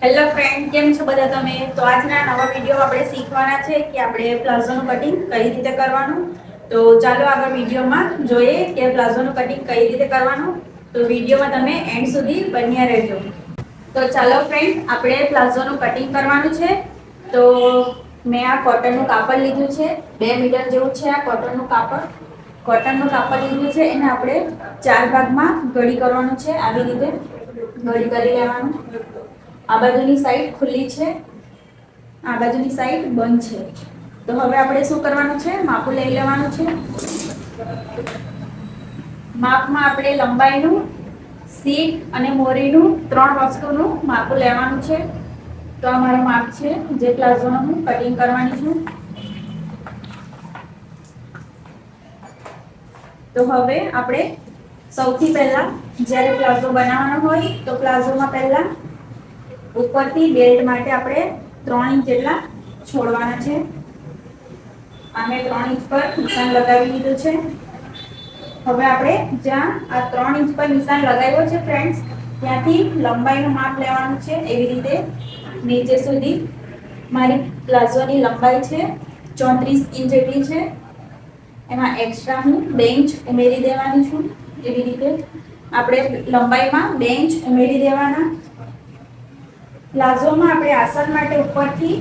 Hello friend, કેમ છો બધા તમે? તો આજના નવા વિડીયો આપણે શીખવાના છે કે આપણે પ્લાઝોનું કટિંગ કઈ રીતે કરવાનું. તો ચાલો આગળ વિડીયોમાં જોઈએ કે પ્લાઝોનું કટિંગ કઈ રીતે કરવાનું. તો વિડીયોમાં તમે એન્ડ સુધી બન્યા રહેજો. તો ચાલો ફ્રેન્ડ, આપણે પ્લાઝોનું કટિંગ કરવાનું છે. તો મેં આ કોટનનું કાપડ લીધું છે, 2 મીટર જેવું છે આ કોટનનું કાપડ. કોટનનું કાપડ લીધું છે, એને આપણે 4 ભાગમાં ઘડી કરવાનું છે. આવી રીતે ઘડી કરી લેવાનું. આ બાજુની સાઈડ ખુલ્લી છે, આ બાજુની સાઈડ બંધ છે. તો હવે આપણે શું કરવાનું છે? માપું લઈ લેવાનું છે. માપમાં આપણે લંબાઈનું, સીટ અને મોરીનું 3 વસ્તુનું માપું લેવાનું છે. તો આ મારું માપ છે જે પ્લાઝોનું હું કટિંગ કરવાની છું. તો હવે આપણે સૌથી પહેલા જ્યારે પ્લાઝો બનાવવાનો હોય તો પ્લાઝોમાં પહેલા ઉપરથી બેલ્ટ માટે આપણે 3 ઇંચ જેટલા છોડવાના છે. અમે 3 ઇંચ પર નિશાન લગાવી દીધું છે. હવે આપણે જ્યાં આ 3 ઇંચ પર નિશાન લગાવ્યો છે ફ્રેન્ડ્સ, ત્યાંથી લંબાઈનું માપ લેવાનું છે. એવી રીતે નીચે સુધી મારી પ્લાઝોની લંબાઈ છે 34 ઇંચ જેટલી છે. એમાં એક્સ્ટ્રા હું 2 ઇંચ ઉમેરી દેવાની છું. એવી રીતે આપણે લંબાઈમાં 2 ઇંચ ઉમેરી દેવાના. પ્લાઝોમાં આપણે આસન માટે ઉપરથી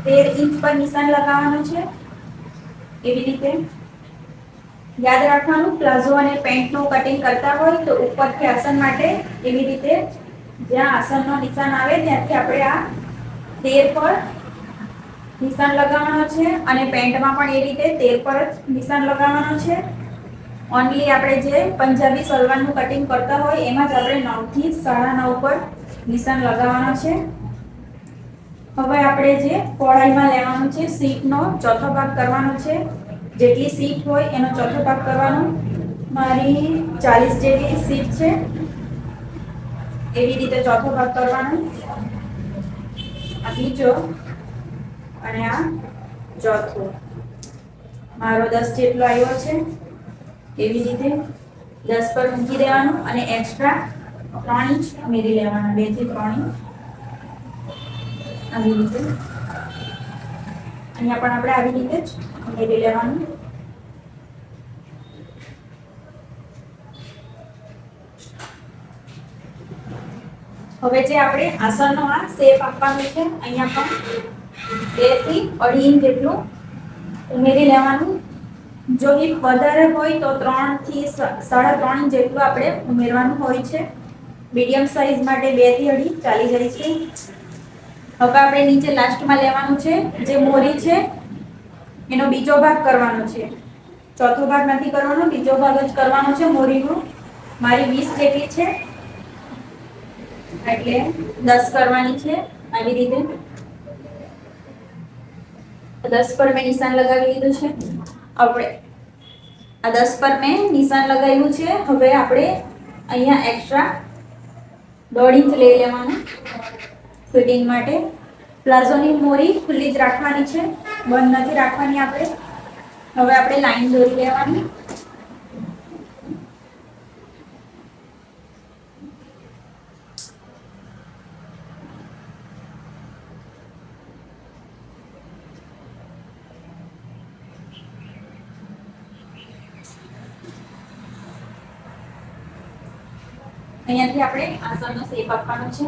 13 ઇંચ પર નિશાન લગાવવાનું છે. એવી રીતે યાદ રાખવાનું, પ્લાઝો અને પેન્ટનું કટિંગ કરતા હોય તો ઉપરથી આસન માટે એવી રીતે જ્યાં આસનનો નિશાન આવે ત્યાંથી આપણે આ 13 પર નિશાન લગાવવાનો છે. અને પેન્ટમાં પણ એ રીતે 13 પર જ નિશાન લગાવવાનો છે. ઓનલી આપણે જે પંજાબી સલવારનું કટિંગ કરતા હોય એમાં જ આપણે 9 થી 9.5 પર નિશાન લગાવવાનો છે. હવે આપણે જે પહોળાઈમાં લેવાનું છે, સીટનો ચોથો ભાગ કરવાનો છે. જેટલી સીટ હોય એનો ચોથો ભાગ કરવાનો. મારી 40 જેટલી સીટ છે. એવી રીતે ચોથો ભાગ કરવાનો. આ બીજો અને આ ચોથો. મારો 10 જેટલો આવ્યો છે. એવી રીતે 10 પર મૂકી દેવાનું અને એક્સ્ટ્રા 3 ઇંચ ઉમેરી લેવાના, 2 થી 3 ઇંચ. આવી રીતે અહીંયા પણ આપણે આવી રીતે જ ઉમેરી લેવાનું. હવે જે આપણે આસનનો આ શેપ આપવાનો છે, અહીંયા પણ 2 થી 2.5 ઇંચ જેટલું ઉમેરી લેવાનું. જો હિપ વધારે હોય તો 3 થી 3.5 ઇંચ જેટલું આપણે ઉમેરવાનું હોય છે. મીડિયમ સાઈઝ માટે 2 થી 2.5 ચાલી જાય છે. હવે આપણે નીચે લાસ્ટમાં લેવાનું છે જે મોરી છે, એનો બીજો ભાગ કરવાનો છે. ચોથો ભાગ નથી કરવાનો, બીજો ભાગ જ કરવાનો છે મોરીનો. મારી 20 જેટલી છે એટલે 10 કરવાની છે. આવી રીતે 10 પર મેં નિશાન લગાવી દીધું છે. આપણે આ 10 પર મેં નિશાન લગાવ્યું છે. હવે આપણે અહીંયા એક્સ્ટ્રા 1.5 ઇંચ લઈ લેવાનું ફિટિંગ માટે. પ્લાઝોની મોરી ખુલ્લી જ રાખવાની છે, બંધ નથી રાખવાની આપણે. હવે આપણે લાઈન દોરી લેવાની. અહીંયાથી આપણે આસનનો શેપ આપવાનો છે.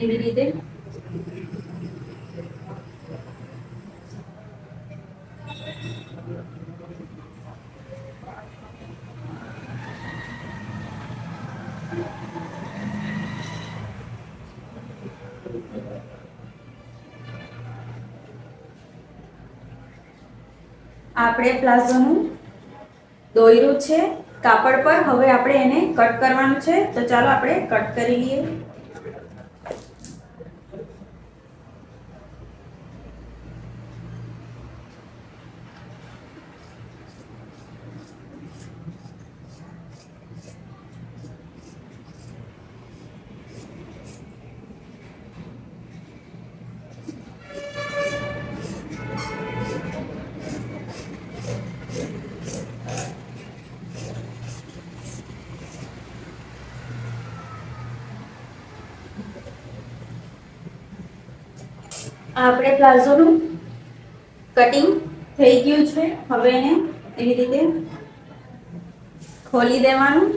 એવી રીતે આપણે પ્લાઝોનું દોર્યું છે કાપડ પર. હવે આપણે એને કટ કરવાનું છે. તો ચાલો આપણે કટ કરી લઈએ. આપણે પ્લાઝોનું કટિંગ થઈ ગયું છે. હવે એને એવી રીતે ખોલી દેવાનું.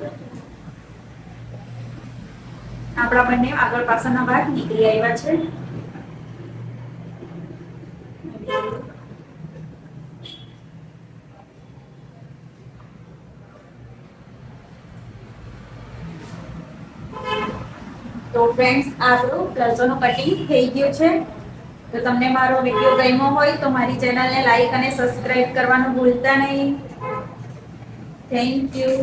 આપણા બંને આગળ પાછળના ભાગ નીકળી આવ્યા છે. તો ફ્રેન્ડ્સ, આપણું પ્લાઝોનું કટિંગ થઈ ગયું છે. તો તમને મારો વિડીયો ગમ્યો હોય તો મારી ચેનલને લાઈક અને સબસ્ક્રાઇબ કરવાનું ભૂલતા નહીં. Thank you.